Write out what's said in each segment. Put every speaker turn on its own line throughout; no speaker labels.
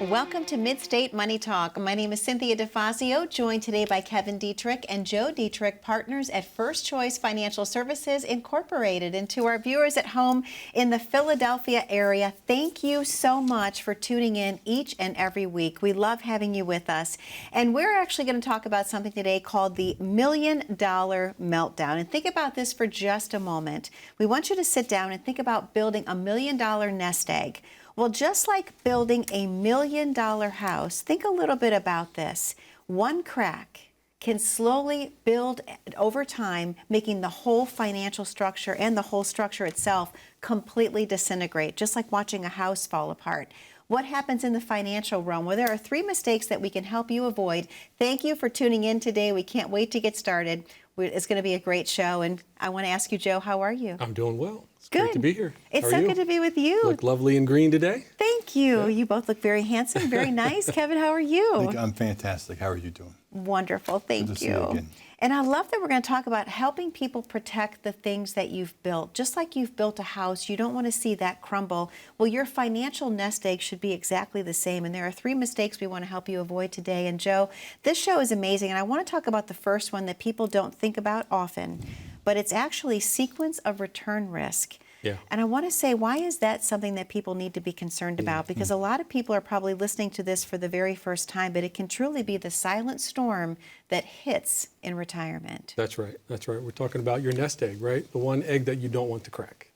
Welcome to Mid-State Money Talk. My name is Cynthia DiFazio, joined today by Kevin Deitrich and Joe Deitrich, partners at First Choice Financial Services Incorporated. And to our viewers at home in the Philadelphia area, thank you so much for tuning in each and every week. We love having you with us. And we're actually going to talk about something today called the $1 Million Meltdown. And think about this for just a moment. We want you to sit down and think about building $1 million nest egg. Well, just like building a $1 million house, think a little bit about this. One crack can slowly build over time, making the whole financial structure and the whole structure itself completely disintegrate, just like watching a house fall apart. What happens in the financial realm? Well, there are 3 mistakes that we can help you avoid. Thank you for tuning in today. We can't wait to get started. It's going to be a great show. And I want to ask you, Joe, how are you?
I'm doing well. It's
good
great to be here.
It's so good to be with you.
Look lovely in green today.
Thank you.
Yeah.
You both look very handsome, very nice. Kevin, how are you?
I'm fantastic. How are you doing?
Wonderful. Thank
Good to see you again.
And I love that we're going to talk about helping people protect the things that you've built. Just like you've built a house, you don't want to see that crumble. Well, your financial nest egg should be exactly the same. And there are 3 mistakes we want to help you avoid today. And Joe, this show is amazing. And I want to talk about the first one that people don't think about often, but it's actually sequence of return risk.
Yeah.
And I want to say, why is that something that people need to be concerned about? Because a lot of people are probably listening to this for the very first time, but it can truly be the silent storm that hits in retirement.
That's right. That's right. We're talking about your nest egg, right? The one egg that you don't want to crack.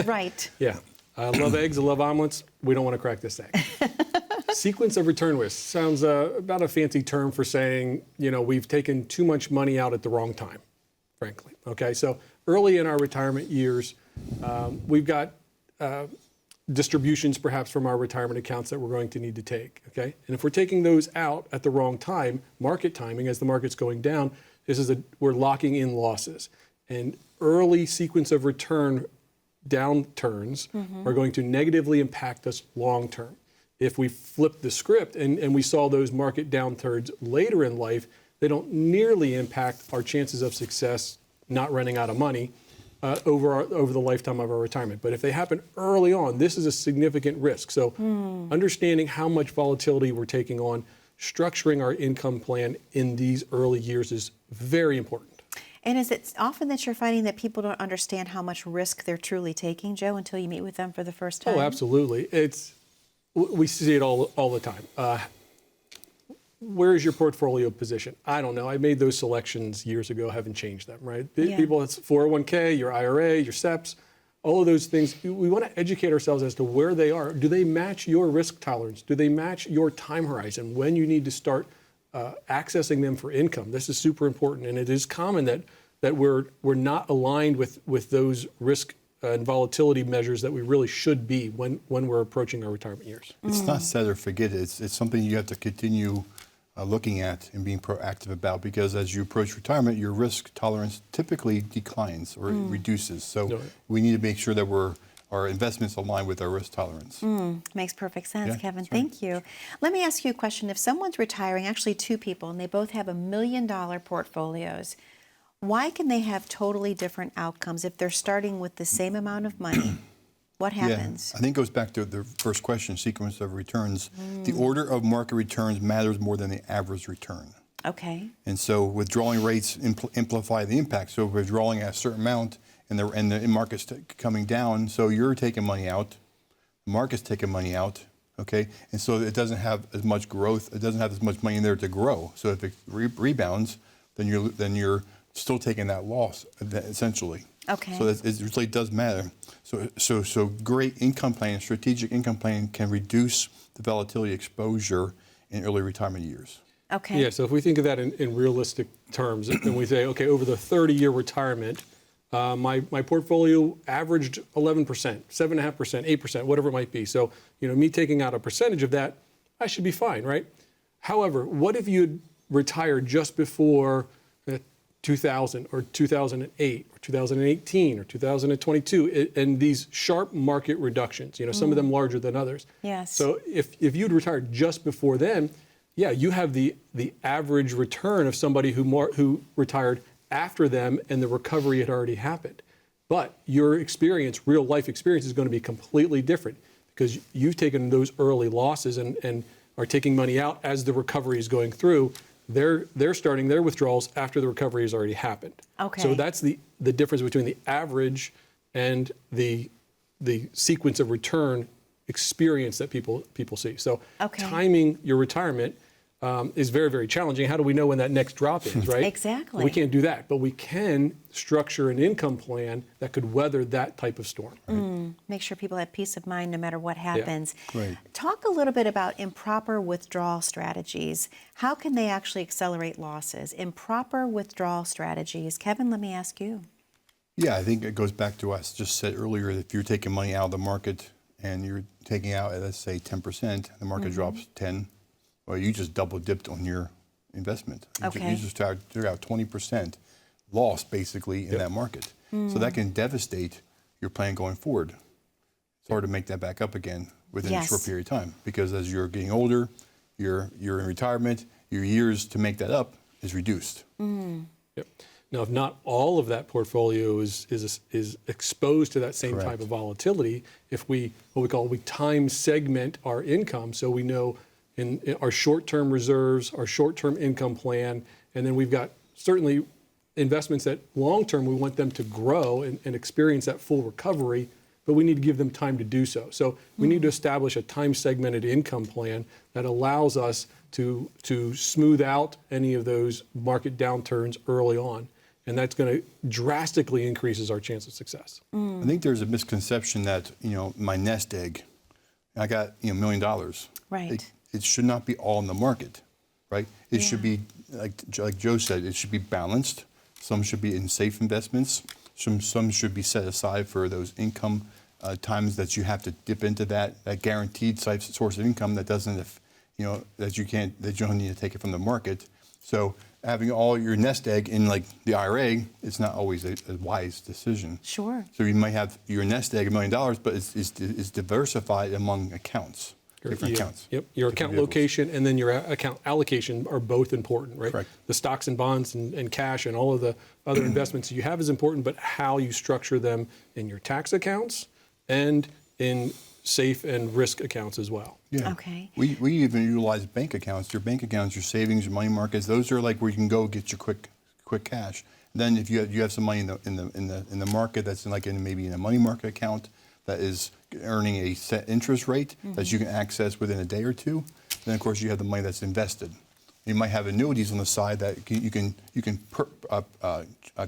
Right.
Yeah. I love eggs. I love omelets. We don't want to crack this egg. Sequence of return risk sounds about a fancy term for saying, you know, we've taken too much money out at the wrong time, frankly. Okay. So early in our retirement years, we've got distributions perhaps from our retirement accounts that we're going to need to take, okay? And if we're taking those out at the wrong time, market timing, as the market's going down, we're locking in losses. And early sequence of return downturns are going to negatively impact us long term. If we flip the script and we saw those market downturns later in life, they don't nearly impact our chances of success not running out of money over the lifetime of our retirement. But if they happen early on, this is a significant risk. So understanding how much volatility we're taking on, structuring our income plan in these early years is very important.
And is it often that you're finding that people don't understand how much risk they're truly taking, Joe, until you meet with them for the first time?
Oh, absolutely. We see it all the time. Where is your portfolio position? I don't know. I made those selections years ago, haven't changed them, right?
Yeah.
People, it's 401k, your IRA, your SEPs, all of those things. We want to educate ourselves as to where they are. Do they match your risk tolerance? Do they match your time horizon when you need to start accessing them for income? This is super important, and it is common that we're not aligned with those risk and volatility measures that we really should be when we're approaching our retirement years.
It's not set or forget it. It's something you have to continue looking at and being proactive about, because as you approach retirement, your risk tolerance typically declines or reduces. So we need to make sure that our investments align with our risk tolerance.
Makes perfect sense,
Yeah,
Kevin.
that's right.
Thank you. Let me ask you a question. If someone's retiring, actually 2 people, and they both have $1 million portfolios, why can they have totally different outcomes if they're starting with the same amount of money? What happens?
Yeah, I think it goes back to the first question, sequence of returns. The order of market returns matters more than the average return.
Okay.
And so withdrawing rates amplify the impact. So if we're withdrawing at a certain amount and the market's coming down, so you're taking money out, the market's taking money out, okay? And so it doesn't have as much growth, it doesn't have as much money in there to grow. So if it rebounds, then you're still taking that loss, essentially.
Okay.
So it really does matter. So great income planning, strategic income planning can reduce the volatility exposure in early retirement years.
Okay.
Yeah, so if we think of that in realistic terms, and we say, okay, over the 30-year retirement, my portfolio averaged 11%, 7.5%, 8%, whatever it might be. So, me taking out a percentage of that, I should be fine, right? However, what if you had retired just before 2000 or 2008 or 2018 or 2022, and these sharp market reductions, some of them larger than others.
Yes.
So if you'd retired just before then, yeah, you have the average return of somebody who retired after them and the recovery had already happened. But your experience, real life experience, is going to be completely different because you've taken those early losses and are taking money out as the recovery is going through. They're starting their withdrawals after the recovery has already happened.
Okay.
So that's the difference between the average and the sequence of return experience that people see. So timing your retirement is very, very challenging. How do we know when that next drop is, right?
Exactly.
We can't do that, but we can structure an income plan that could weather that type of storm. Right?
Make sure people have peace of mind no matter what happens.
Yeah. Right.
Talk a little bit about improper withdrawal strategies. How can they actually accelerate losses? Improper withdrawal strategies. Kevin, let me ask you.
Yeah, I think it goes back to what I just said earlier. If you're taking money out of the market and you're taking out, let's say 10%, the market drops 10, well, you just double dipped on your investment.
Okay.
You just took out 20% loss basically in that market. So that can devastate your plan going forward. It's hard to make that back up again within a short period of time, because as you're getting older, you're in retirement, your years to make that up is reduced.
Yep. Now, if not all of that portfolio is exposed to that same
Correct.
type of volatility, if we time segment our income, so we know in our short-term reserves, our short-term income plan, and then we've got certainly investments that long-term we want them to grow and experience that full recovery, but we need to give them time to do so. So we need to establish a time-segmented income plan that allows us to smooth out any of those market downturns early on. And that's going to drastically increases our chance of success.
I think there's a misconception that, my nest egg, I got, $1 million.
Right.
It should not be all in the market, right? It should be, like Joe said, it should be balanced. Some should be in safe investments. Some should be set aside for those income times that you have to dip into that guaranteed source of income that doesn't, that you don't need to take it from the market. So having all your nest egg in like the IRA, it's not always a wise decision.
Sure.
So you might have your nest egg $1 million, but it's diversified among accounts, different accounts.
Yep. Your account location and then your account allocation are both important, right?
Correct.
The stocks and bonds and cash and all of the other investments you have is important, but how you structure them in your tax accounts and in safe and risk accounts as well.
Yeah.
Okay.
We even utilize bank accounts. Your bank accounts, your savings, your money markets. Those are like where you can go get your quick cash. Then if you have some money in the market that's maybe in a money market account that is earning a set interest rate that you can access within a day or two, then of course you have the money that's invested. You might have annuities on the side that you can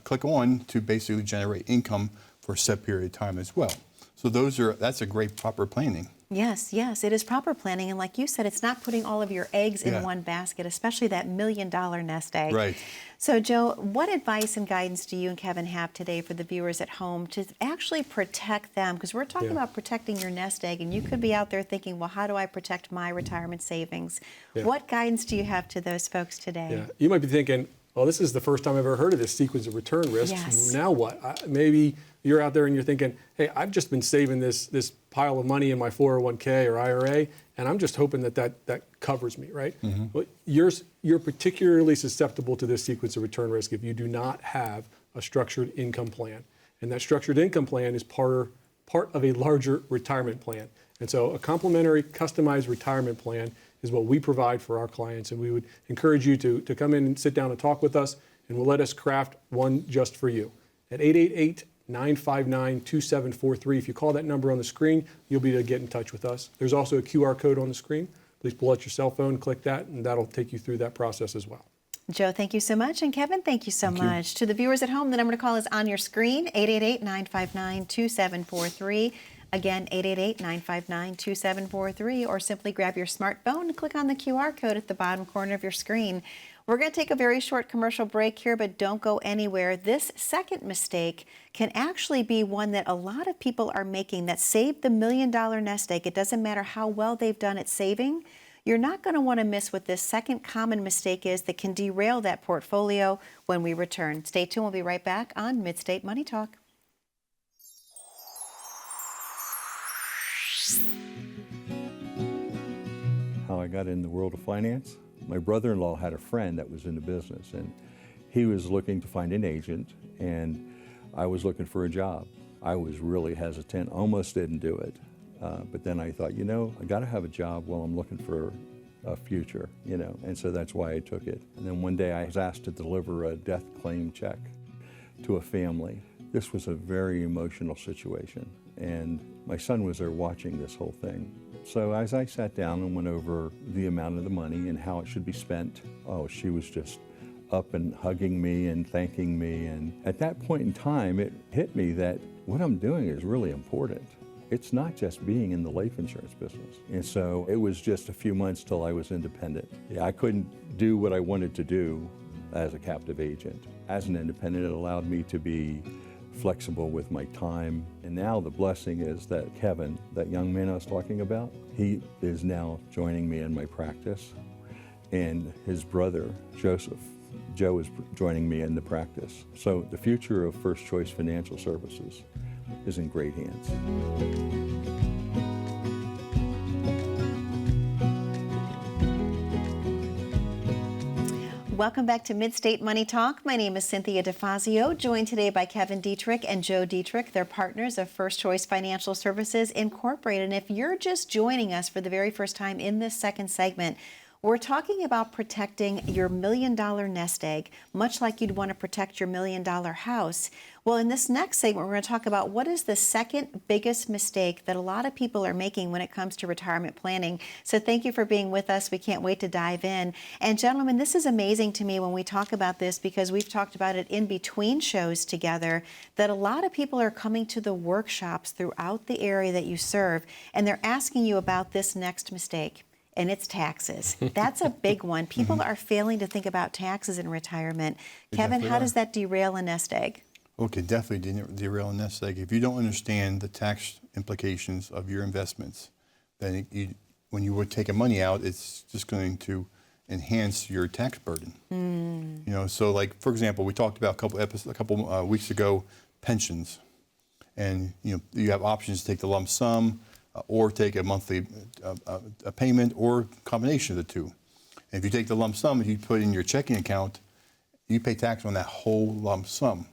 click on to basically generate income for a set period of time as well. So that's a great proper planning.
Yes, it is proper planning. And like you said, it's not putting all of your eggs in one basket, especially that $1 million nest egg.
Right.
So Joe, what advice and guidance do you and Kevin have today for the viewers at home to actually protect them? Because we're talking about protecting your nest egg, and you could be out there thinking, well, how do I protect my retirement savings?
Yeah.
What guidance do you have to those folks today?
Yeah. You might be thinking, well, this is the first time I've ever heard of this sequence of return risks.
Yes.
Now what? Maybe you're out there and you're thinking, hey, I've just been saving this pile of money in my 401k or IRA, and I'm just hoping that covers me, right? Well, you're particularly susceptible to this sequence of return risk if you do not have a structured income plan. And that structured income plan is part of a larger retirement plan. And so a complementary, customized retirement plan is what we provide for our clients. And we would encourage you to come in and sit down and talk with us, and we'll let us craft one just for you. At 888-959-2743. If you call that number on the screen, you'll be able to get in touch with us. There's also a QR code on the screen. Please pull out your cell phone, click that, and that'll take you through that process as well.
Joe, thank you so much. And Kevin, thank you so much. To the viewers at home, the number to call is on your screen, 888-959-2743. Again, 888-959-2743, or simply grab your smartphone and click on the QR code at the bottom corner of your screen. We're going to take a very short commercial break here, but don't go anywhere. This second mistake can actually be one that a lot of people are making that saved the $1 million nest egg. It doesn't matter how well they've done at saving. You're not going to want to miss what this second common mistake is that can derail that portfolio when we return. Stay tuned. We'll be right back on Mid-State Money Talk.
How I got in the world of finance? My brother-in-law had a friend that was in the business, and he was looking to find an agent, and I was looking for a job. I was really hesitant, almost didn't do it. But then I thought, I got to have a job while I'm looking for a future, and so that's why I took it. And then one day I was asked to deliver a death claim check to a family. This was a very emotional situation, and my son was there watching this whole thing. So as I sat down and went over the amount of the money and how it should be spent, she was just up and hugging me and thanking me. And at that point in time, it hit me that what I'm doing is really important. It's not just being in the life insurance business. And so it was just a few months till I was independent. I couldn't do what I wanted to do as a captive agent. As an independent, it allowed me to be flexible with my time. And now the blessing is that Kevin, that young man I was talking about, he is now joining me in my practice. And his brother, Joe is joining me in the practice. So the future of First Choice Financial Services is in great hands.
Welcome back to Mid-State Money Talk. My name is Cynthia DiFazio, joined today by Kevin Deitrich and Joe Deitrich. They're partners of First Choice Financial Services Incorporated. And if you're just joining us for the very first time in this second segment, we're talking about protecting your $1 million nest egg, much like you'd want to protect your $1 million house. Well, in this next segment, we're going to talk about what is the second biggest mistake that a lot of people are making when it comes to retirement planning. So thank you for being with us. We can't wait to dive in. And gentlemen, this is amazing to me when we talk about this, because we've talked about it in between shows together, that a lot of people are coming to the workshops throughout the area that you serve, and they're asking you about this next mistake. And it's taxes. That's a big one. People are failing to think about taxes in retirement. Kevin, how does that derail a nest egg?
Okay, definitely derail a nest egg. If you don't understand the tax implications of your investments, then when you would take money out, it's just going to enhance your tax burden. So like, for example, we talked about a couple weeks ago, pensions. And you have options to take the lump sum, or take a monthly a payment, or combination of the two. And if you take the lump sum and you put it in your checking account, you pay tax on that whole lump sum.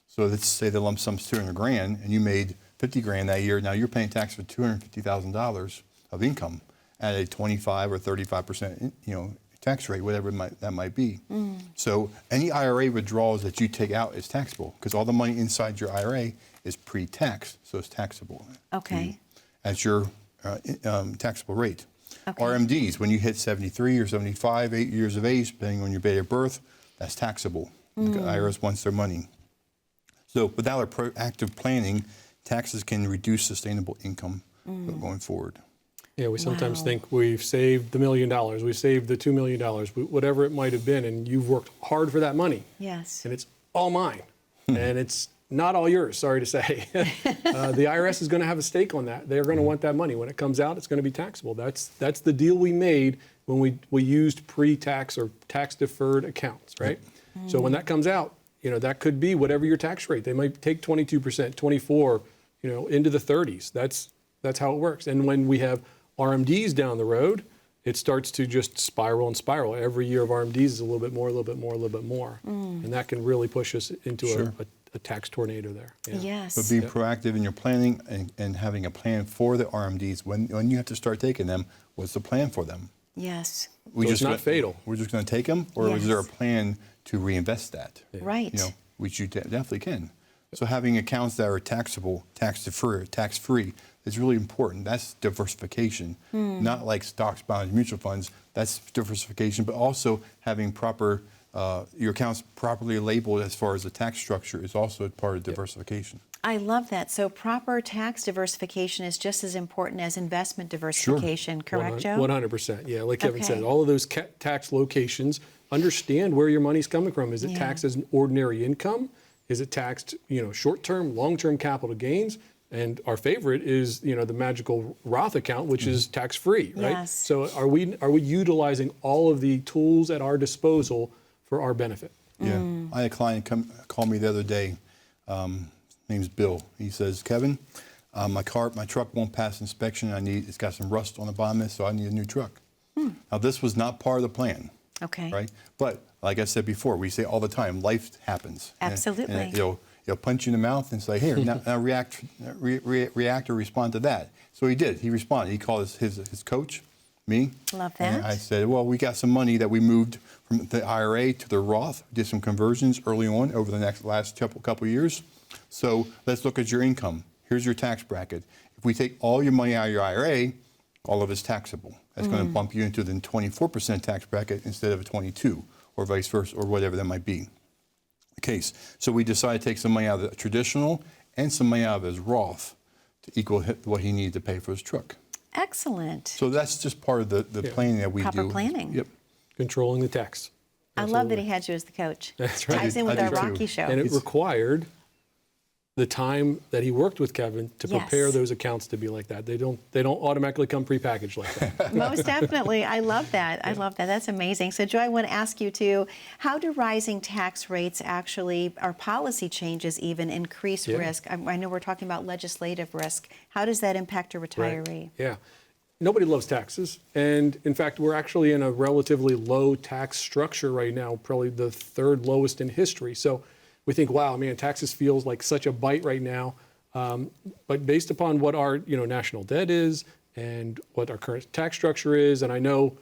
So let's say the lump sum's $200,000 and you made $50,000 that year. Now you're paying tax for $250,000 of income at a 25 or 35% tax rate, whatever that might be. So any IRA withdrawals that you take out is taxable, because all the money inside your IRA is pre-tax, so it's taxable.
Okay.
At your taxable rate.
Okay.
RMDs, when you hit 73 or 75, 8 years of age, depending on your date of birth, that's taxable. The IRS wants their money. So without our proactive planning, taxes can reduce sustainable income going forward.
Yeah, we sometimes think we've saved the $1 million, we've saved the $2 million, whatever it might have been, and you've worked hard for that money.
Yes.
And it's all mine. And it's not all yours, sorry to say. The IRS is going to have a stake on that. They're going to want that money. When it comes out, it's going to be taxable. That's the deal we made when we used pre-tax or tax-deferred accounts, right? So when that comes out, that could be whatever your tax rate. They might take 22%, 24%, into the 30s. That's how it works. And when we have RMDs down the road, it starts to just spiral and spiral. Every year of RMDs is a little bit more, a little bit more, a little bit more. And that can really push us into a tax tornado there. Yeah.
Yes.
But being proactive in your planning and having a plan for the RMDs, when you have to start taking them, what's the plan for them?
Yes.
It's not fatal.
We're just going to take them, or is there a plan to reinvest that?
Right.
Which you definitely can. So having accounts that are taxable, tax-free is really important. That's diversification. Not like stocks, bonds, mutual funds. That's diversification, but also having your accounts properly labeled as far as the tax structure is also part of diversification.
I love that. So proper tax diversification is just as important as investment diversification, correct, Joe?
100%. Yeah, like Kevin said, all of those tax locations, understand where your money's coming from. Is it taxed as an ordinary income? Is it taxed, short-term, long-term capital gains? And our favorite is, the magical Roth account, which is tax-free, right?
Yes.
So are we utilizing all of the tools at our disposal for our benefit?
Yeah. I had a client call me the other day. Name's Bill. He says, Kevin, my truck won't pass inspection. It's got some rust on the bottom of it, so I need a new truck. Now, this was not part of the plan. Okay. Right? But like I said before, we say all the time, life happens.
Absolutely.
And He'll punch you in the mouth and say, here, now react or respond to that. So he did. He responded. He called his coach, me.
Love that.
And I said, well, we got some money that we moved from the IRA to the Roth. Did some conversions early on over the last couple years. So let's look at your income. Here's your tax bracket. If we take all your money out of your IRA, all of it's taxable. That's going to bump you into the 24% tax bracket instead of a 22, or vice versa, or whatever that might be the case. So we decided to take some money out of the traditional and some money out of his Roth to equal what he needed to pay for his truck.
Excellent.
So that's just part of the planning that we do.
Proper planning.
Yep.
Controlling the tax.
I love that he had you as the coach.
That's right.
Ties in with
I
our
do too.
Rocky show.
And it required the time that he worked with Kevin to prepare those accounts to be like that. They don't automatically come prepackaged like that.
Most definitely. I love that. I love that. That's amazing. So, Joe, I want to ask you too, how do rising tax rates actually, or policy changes even, increase risk? I know we're talking about legislative risk. How does that impact a retiree?
Right. Yeah. Nobody loves taxes. And in fact, we're actually in a relatively low tax structure right now, probably the third lowest in history. So we think, wow, man, taxes feels like such a bite right now. But based upon what our national debt is and what our current tax structure is, and I know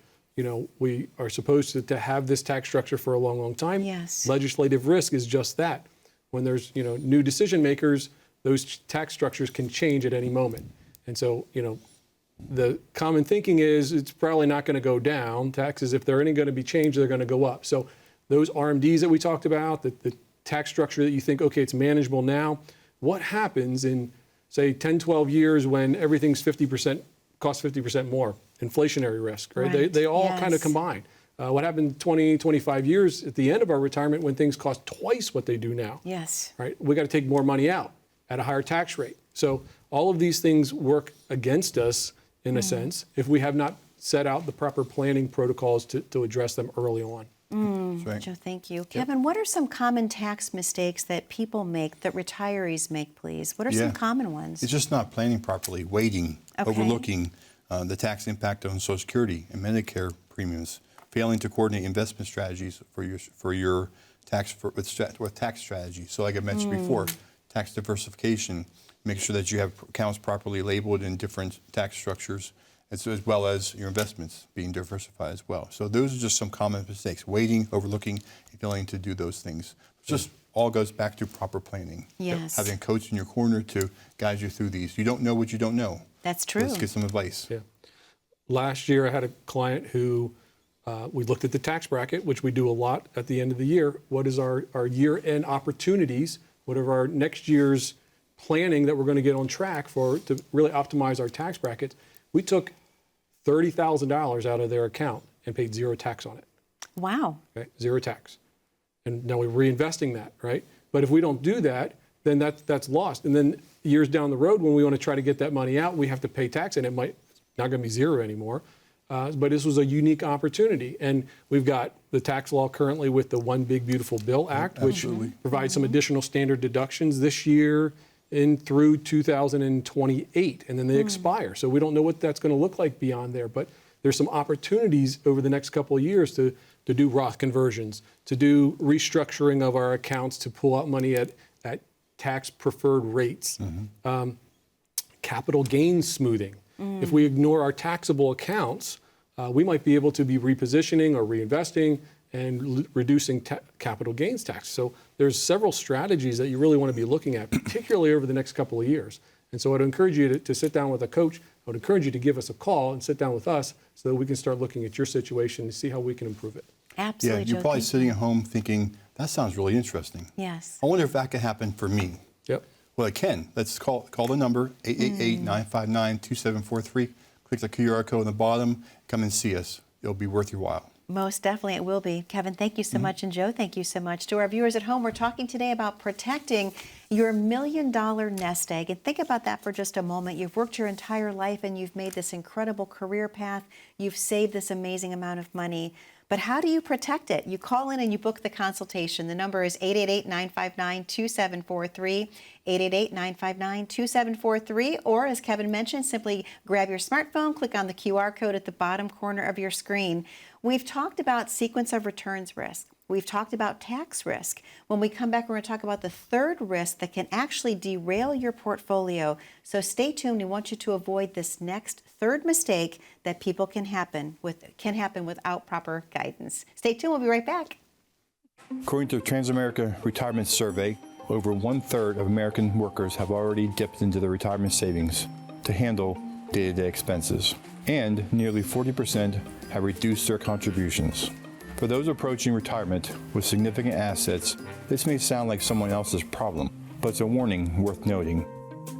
we are supposed to have this tax structure for a long, long time.
Yes.
Legislative risk is just that. When there's new decision makers, those tax structures can change at any moment. And so the common thinking is it's probably not going to go down. Taxes, if they're any going to be changed, they're going to go up. So those RMDs that we talked about, the tax structure that you think, okay, it's manageable now. What happens in, say, 10, 12 years when everything's 50%, costs 50% more? Inflationary risk, right? They all kind of combine. What happened 20, 25 years at the end of our retirement when things cost twice what they do now?
Yes.
Right? We got to take more money out at a higher tax rate. So all of these things work against us in a sense if we have not set out the proper planning protocols to address them early on.
Right.
Joe, thank you. Kevin, what are some common tax mistakes that people make, that retirees make, please? What are some common ones?
It's just not planning properly, waiting, overlooking the tax impact on Social Security and Medicare premiums, failing to coordinate investment strategies for your tax with tax strategy. So like I mentioned before, tax diversification, make sure that you have accounts properly labeled in different tax structures, as well as your investments being diversified as well. So those are just some common mistakes: waiting, overlooking, and failing to do those things. It just all goes back to proper planning.
Yes.
Having a coach in your corner to guide you through these. You don't know what you don't know.
That's true.
Let's get some advice.
Yeah. Last year, I had a client who we looked at the tax bracket, which we do a lot at the end of the year. What is our year-end opportunities? What are our next year's planning that we're going to get on track to really optimize our tax brackets? We took $30,000 out of their account and paid zero tax on it.
Wow.
Okay? Zero tax. And now we're reinvesting that, right? But if we don't do that, then that's lost. And then years down the road, when we want to try to get that money out, we have to pay tax, and it's not going to be zero anymore. But this was a unique opportunity. And we've got the tax law currently with the One Big Beautiful Bill Act, which provides some additional standard deductions this year through 2028, and then they expire. So we don't know what that's going to look like beyond there. But there's some opportunities over the next couple of years to do Roth conversions, to do restructuring of our accounts to pull out money at tax preferred rates, capital gains smoothing. If we ignore our taxable accounts, we might be able to be repositioning or reinvesting and reducing capital gains tax. So there's several strategies that you really want to be looking at, particularly over the next couple of years. And so I'd encourage you to sit down with a coach. I would encourage you to give us a call and sit down with us so that we can start looking at your situation and see how we can improve it.
Absolutely,
Yeah, you're
Joe,
probably
thank
sitting
you.
at home thinking, that sounds really interesting.
Yes.
I wonder if that could happen for me.
Yep.
Well, it can. Let's call the number, 888-959-2743. Click the QR code on the bottom. Come and see us. It'll be worth your while.
Most definitely it will be. Kevin, thank you so much. And Joe, thank you so much. To our viewers at home, we're talking today about protecting your $1 million nest egg. And think about that for just a moment. You've worked your entire life and you've made this incredible career path. You've saved this amazing amount of money. But how do you protect it? You call in and you book the consultation. The number is 888-959-2743, 888-959-2743, or as Kevin mentioned, simply grab your smartphone, click on the QR code at the bottom corner of your screen. We've talked about sequence of returns risk. We've talked about tax risk. When we come back, we're going to talk about the third risk that can actually derail your portfolio. So stay tuned. We want you to avoid this next third mistake that people can happen without proper guidance. Stay tuned. We'll be right back.
According to the Transamerica Retirement Survey, over 1/3 of American workers have already dipped into their retirement savings to handle day-to-day expenses, and nearly 40% have reduced their contributions. For those approaching retirement with significant assets, this may sound like someone else's problem, but it's a warning worth noting.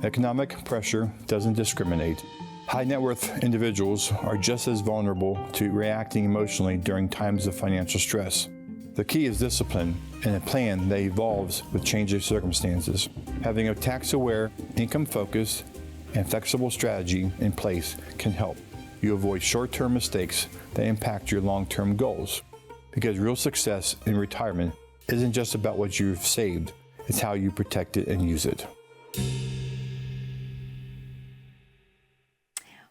Economic pressure doesn't discriminate. High net worth individuals are just as vulnerable to reacting emotionally during times of financial stress. The key is discipline and a plan that evolves with changing circumstances. Having a tax-aware, income-focused, and flexible strategy in place can help you avoid short-term mistakes that impact your long-term goals. Because real success in retirement isn't just about what you've saved, it's how you protect it and use it.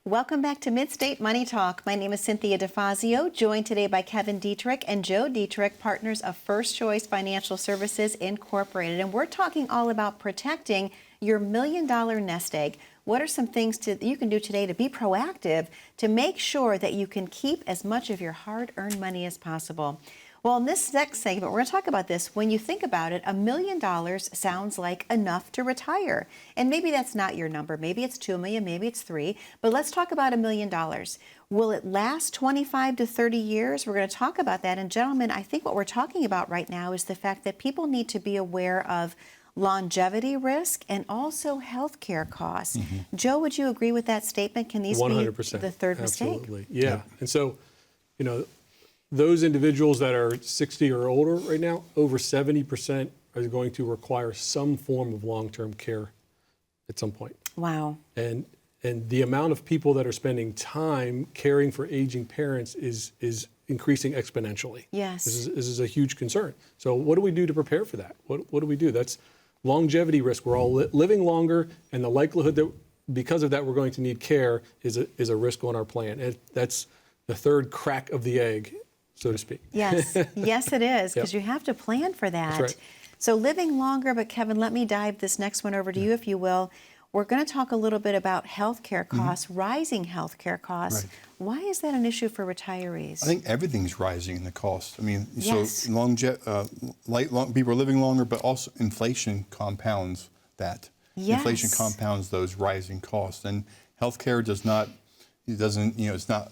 Welcome back to Mid-State Money Talk. My name is Cynthia DiFazio, joined today by Kevin Deitrich and Joe Deitrich, partners of First Choice Financial Services Incorporated. And we're talking all about protecting your $1 million nest egg. What are some things you can do today to be proactive to make sure that you can keep as much of your hard-earned money as possible? Well, in this next segment, we're going to talk about this. When you think about it, $1 million sounds like enough to retire. And maybe that's not your number. Maybe it's 2 million, maybe it's 3. But let's talk about $1 million. Will it last 25 to 30 years? We're going to talk about that. And gentlemen, I think what we're talking about right now is the fact that people need to be aware of longevity risk and also health care costs. Mm-hmm. Joe, would you agree with that statement? Can these
100%,
be the third mistake?
Absolutely, yeah. And so, those individuals that are 60 or older right now, over 70% are going to require some form of long-term care at some point.
Wow.
And the amount of people that are spending time caring for aging parents is increasing exponentially.
Yes.
This is a huge concern. So what do we do to prepare for that? What do we do? That's longevity risk. We're all living longer, and the likelihood that because of that we're going to need care is a risk on our plan. And that's the third crack of the egg, so to speak.
Yes, yes it is, because you have to plan for that.
That's right.
So living longer, but Kevin, let me dive this next one over to you, if you will. We're going to talk a little bit about healthcare costs, rising healthcare costs.
Right.
Why is that an issue for retarees?
I think everything's rising in the cost. I mean,
yes.
So people are living longer, but also inflation compounds that.
Yes.
Inflation compounds those rising costs, and healthcare it's not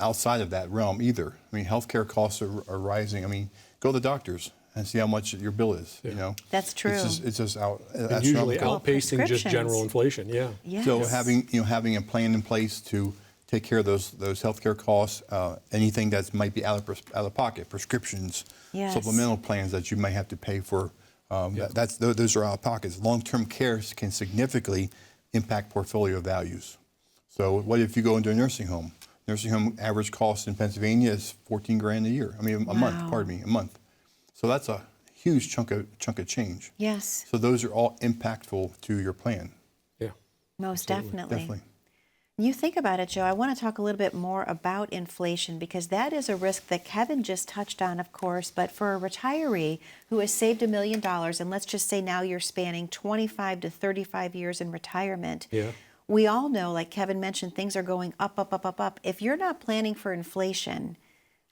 outside of that realm either. I mean, healthcare costs are rising. I mean, go to the doctors and see how much your bill is.
Yeah.
That's true.
It's just out.
And usually outpacing just general inflation. Yeah.
Yes.
So having a plan in place to take care of those healthcare costs, anything that might be out of pocket, prescriptions,
yes.
supplemental plans that you may have to pay for. Those are out of pockets. Long-term care can significantly impact portfolio values. So what if you go into a nursing home? Nursing home average cost in Pennsylvania is $14,000 a year. I mean, a month. So that's a huge chunk of change.
Yes.
So those are all impactful to your plan.
Yeah.
Most
Definitely.
definitely. You think about it, Joe, I want to talk a little bit more about inflation, because that is a risk that Kevin just touched on, of course, but for a retiree who has saved $1 million, and let's just say now you're spanning 25 to 35 years in retirement.
Yeah.
We all know, like Kevin mentioned, things are going up, up, up, up, up. If you're not planning for inflation,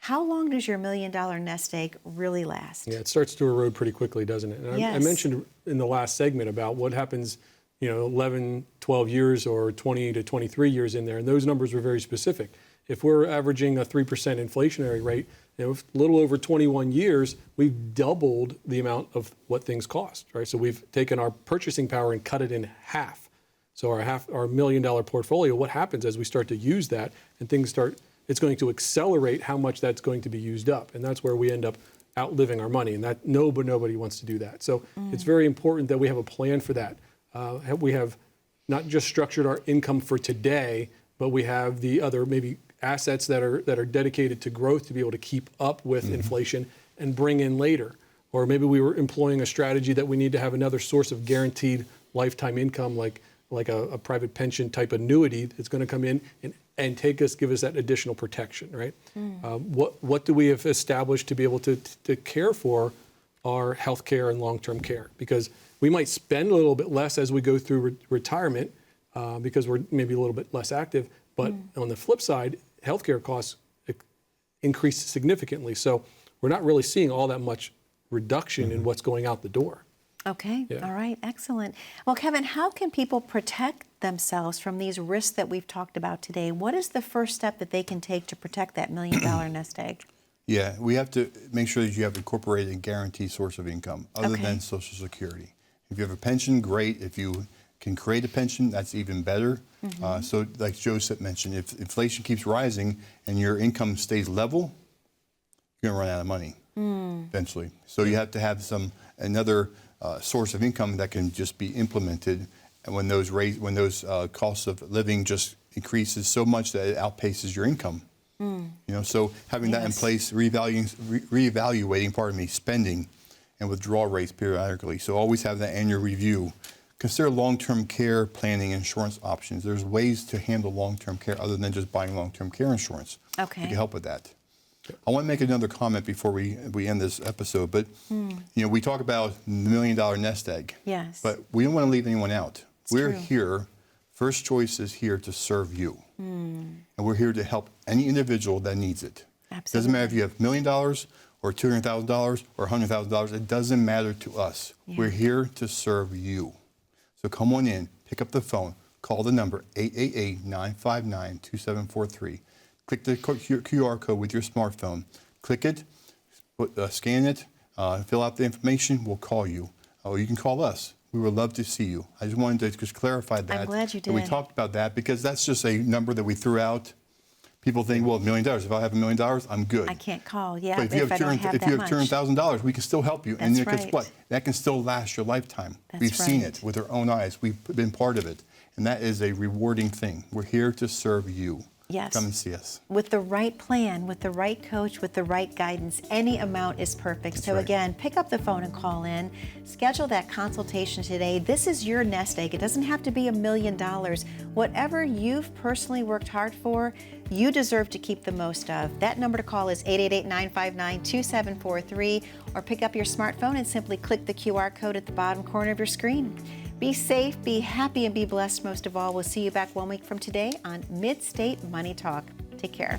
how long does your $1 million nest egg really last?
Yeah, it starts to erode pretty quickly, doesn't it? And
yes.
I mentioned in the last segment about what happens, 11, 12 years or 20 to 23 years in there, and those numbers were very specific. If we're averaging a 3% inflationary rate, a little over 21 years, we've doubled the amount of what things cost, right? So we've taken our purchasing power and cut it in half. So our $1 million portfolio, what happens as we start to use that and it's going to accelerate how much that's going to be used up. And that's where we end up outliving our money. And that nobody wants to do that. So it's very important that we have a plan for that. We have not just structured our income for today, but we have the other maybe assets that are dedicated to growth to be able to keep up with inflation and bring in later. Or maybe we were employing a strategy that we need to have another source of guaranteed lifetime income, like a private pension type annuity that's going to come in, and and give us that additional protection, right? What do we have established to be able to care for our health care and long-term care? Because we might spend a little bit less as we go through retirement because we're maybe a little bit less active, but on the flip side, healthcare costs increase significantly. So we're not really seeing all that much reduction in what's going out the door.
Okay.
Yeah.
All right. Excellent. Well, Kevin, how can people protect themselves from these risks that we've talked about today? What is the first step that they can take to protect that $1 million nest egg?
Yeah, we have to make sure that you have incorporated a guaranteed source of income other
Okay.
than Social Security. If you have a pension, great. If you can create a pension, that's even better. So like Joseph mentioned, if inflation keeps rising and your income stays level, you're going to run out of money eventually. So you have to have another source of income that can just be implemented, and when those costs of living just increases so much that it outpaces your income. So having that in place, reevaluating, spending and withdrawal rates periodically. So always have that annual review. Consider long-term care planning insurance options. There's ways to handle long-term care other than just buying long-term care insurance.
Okay.
We can help with that. I want to make another comment before we end this episode, but we talk about the $1 million nest egg.
Yes.
But we don't want to leave anyone out. We're
true.
here. First Choice is here to serve you, and we're here to help any individual that needs it.
Absolutely.
Doesn't matter if you have $1 million or $200,000 or $100,000. It doesn't matter to us.
Yeah.
We're here to serve you. So come on in, pick up the phone, call the number 888-959-2743. Click the QR code with your smartphone. Click it, scan it, fill out the information. We'll call you. Or you can call us. We would love to see you. I just wanted to just clarify that.
I'm glad you did.
And we talked about that because that's just a number that we threw out. People think, well, $1 million. If I have $1 million, I'm good.
I can't call. Yeah,
But if you have $200,000, we can still help you. And
That's
guess
right.
what? That can still last your lifetime.
That's
We've seen
right.
it with our own eyes. We've been part of it. And that is a rewarding thing. We're here to serve you.
Yes.
Come and see us.
With the right plan, with the right coach, with the right guidance, any amount is perfect. So
right.
again, pick up the phone and call in. Schedule that consultation today. This is your nest egg. It doesn't have to be $1 million. Whatever you've personally worked hard for, you deserve to keep the most of. That number to call is 888-959-2743, or pick up your smartphone and simply click the QR code at the bottom corner of your screen. Be safe, be happy, and be blessed most of all. We'll see you back 1 week from today on Mid-State Money Talk. Take care.